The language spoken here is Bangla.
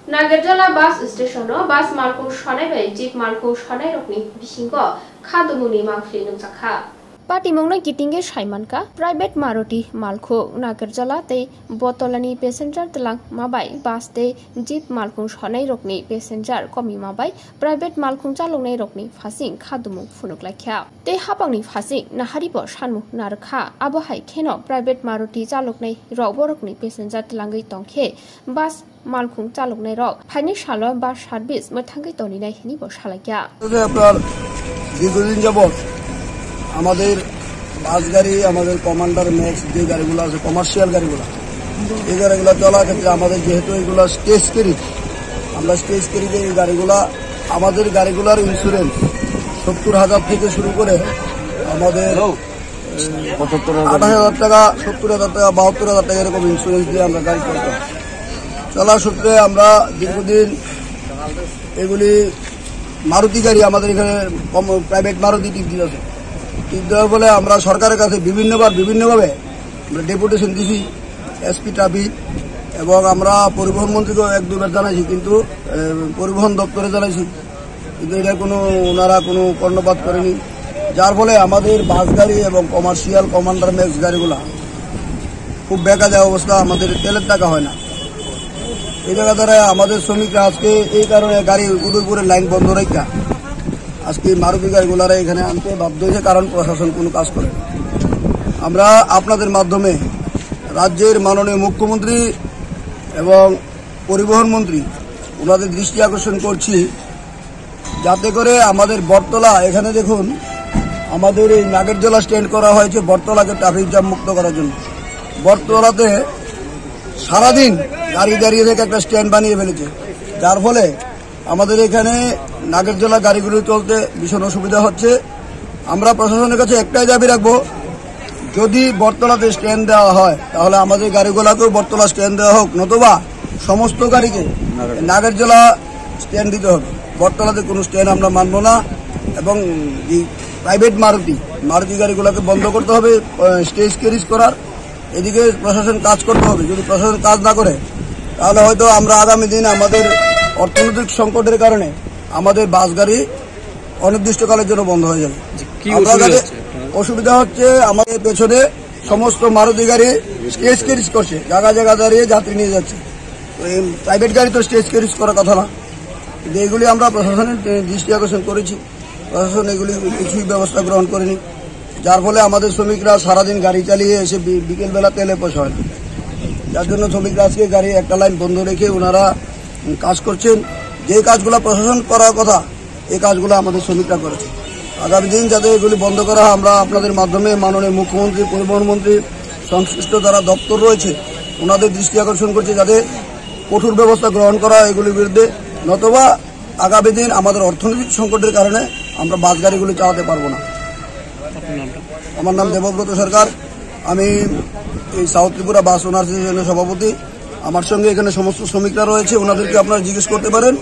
नागिरजाला बास स्टेशनाव बास मालखौ सनाय bai जीप मालखौ सनाय रखनि बिसिंगो खादुमुनि मांफ्लि नोंजाखा पाटिमंना गिटिंगे साइमानका प्राइवेट मारुति मालखौ नागिरजाला तै बतलानि पैसेंजार तलां माबाय बास तै जीप मालखौ सनाय रखनि पैसेंजार कमी माबाय प्राइवेट मालखौ चालंनाय रखनि फासिं खादुमु फुनुकलाख्या तै हापांनि फासिं नाहारिबो सानमु नारखा आबहाय खेनो प्राइवेट मारुति चालकनाय रौबो रखनि पैसेंजार तलांगै तंखे बास मालखुं चालकनाय रक फाइनि सालो बास सार्भिस मोथांगै तनिनाय हिनिबो सालाख्या আপনার দীর্ঘদিন যাবত আমাদের বাস গাড়ি আমাদের কমান্ডার ম্যাক্স যে গাড়িগুলো আছে কমার্শিয়াল গাড়িগুলো এই গাড়িগুলো চলার ক্ষেত্রে আমাদের যেহেতু এগুলো স্টেজ ক্যারি আমরা স্টেজ ক্যারি যে এই গাড়িগুলা আমাদের গাড়িগুলোর ইন্স্যুরেন্স 70,000 থেকে শুরু করে আমাদের 28,000 টাকা 70,000 টাকা 72,000 টাকা এরকম ইন্স্যুরেন্স দিয়ে আমরা গাড়ি চলতাম চলার সূত্রে আমরা দীর্ঘদিন এগুলি মারুতি গাড়ি আমাদের এখানে প্রাইভেট মারুতি টিপ দিয়েছে টিপ দেওয়ার ফলে আমরা সরকারের কাছে বিভিন্নভাবে আমরা ডেপুটেশন দিছি এসপি ট্রাফিক এবং আমরা পরিবহন মন্ত্রীকেও 1-2 বার জানাইছি কিন্তু পরিবহন দপ্তরে জানাইছি কিন্তু এটা ওনারা কোনো কর্ণপাত করেনি যার ফলে আমাদের বাস গাড়ি এবং কমার্শিয়াল কমান্ডার ম্যাক্স গাড়িগুলা খুব বেকায়দা অবস্থা আমাদের তেলের টাকা হয় না এই জায়গা দ্বারা আমাদের শ্রমিকরা আজকে এই কারণে গাড়ি উদয়পুরের লাইন বন্ধ রেখা আজকে মারুতি গাড়িগুলারা এখানে আনতে বাধ্য হয়েছে কারণ প্রশাসন কোনো কাজ করে আমরা আপনাদের মাধ্যমে রাজ্যের মাননীয় মুখ্যমন্ত্রী এবং পরিবহন মন্ত্রী ওনাদের দৃষ্টি আকর্ষণ করছি যাতে করে আমাদের বটতলা এখানে দেখুন আমাদের এই নাগেরজলা স্ট্যান্ড করা হয়েছে বটতলাকে ট্রাফিক জ্যাম মুক্ত করার জন্য বটতলাতে সারাদিন গাড়ি দাঁড়িয়ে থেকে একটা স্ট্যান্ড বানিয়ে ফেলেছে যার ফলে আমাদের এখানে নাগেরজলা গাড়িগুলো চলতে ভীষণ অসুবিধা হচ্ছে আমরা প্রশাসনের কাছে একটাই দাবি রাখবো যদি বটতলাতে স্ট্যান্ড দেওয়া হয় তাহলে আমাদের গাড়িগুলোকেও বটতলা স্ট্যান্ড দেওয়া হোক নতুবা সমস্ত গাড়িকে নাগেরজলা স্ট্যান্ড দিতে হবে বটতলাতে কোনো স্ট্যান্ড আমরা মানব না এবং এই প্রাইভেট মারুতি গাড়িগুলোকে বন্ধ করতে হবে স্টেজ ক্যারিজ করার এদিকে প্রশাসন কাজ করতে হবে যদি প্রশাসন কাজ না করে তাহলে হয়তো আমরা আগামী দিন আমাদের অর্থনৈতিক সংকটের কারণে আমাদের বাস গাড়ি অনির্দিষ্টকালের জন্য বন্ধ হয়ে যাবে অসুবিধা হচ্ছে আমাদের পেছনে সমস্ত মারুতি গাড়ি স্টেজ ক্যারিজ করছে জায়গা দাঁড়িয়ে যাত্রী নিয়ে যাচ্ছে প্রাইভেট গাড়ি তো স্টেজ ক্যারিজ করার কথা না কিন্তু এগুলি আমরা প্রশাসনের দৃষ্টি আকর্ষণ করেছি প্রশাসন এগুলি কিছুই ব্যবস্থা গ্রহণ করেনি যার ফলে আমাদের শ্রমিকরা সারাদিন গাড়ি চালিয়ে এসে বিকেলবেলা তেলে পয়সা হয় না যার জন্য শ্রমিকরা আজকে গাড়ি একটা লাইন বন্ধ রেখে ওনারা কাজ করছেন যে কাজগুলো প্রশাসন করার কথা এই কাজগুলো আমাদের শ্রমিকরা করেছে আগামী দিন যাতে এগুলি বন্ধ করা হয় আমরা আপনাদের মাধ্যমে মাননীয় মুখ্যমন্ত্রী পরিবহন মন্ত্রী সংশ্লিষ্ট যারা দপ্তর রয়েছে ওনাদের দৃষ্টি আকর্ষণ করছে যাতে কঠোর ব্যবস্থা গ্রহণ করা এগুলির বিরুদ্ধে নতুবা আগামী দিন আমাদের অর্থনৈতিক সংকটের কারণে আমরা বাস গাড়িগুলি চালাতে পারবো না আমার নাম দেবব্রত সরকার আমি এই সাউথ ত্রিপুরা বাস ওনার্স অ্যাসোসিয়েশনের সভাপতি আমার সঙ্গে এখানে সমস্ত শ্রমিকরা রয়েছে ওনাদেরকে আপনারা জিজ্ঞেস করতে পারেন।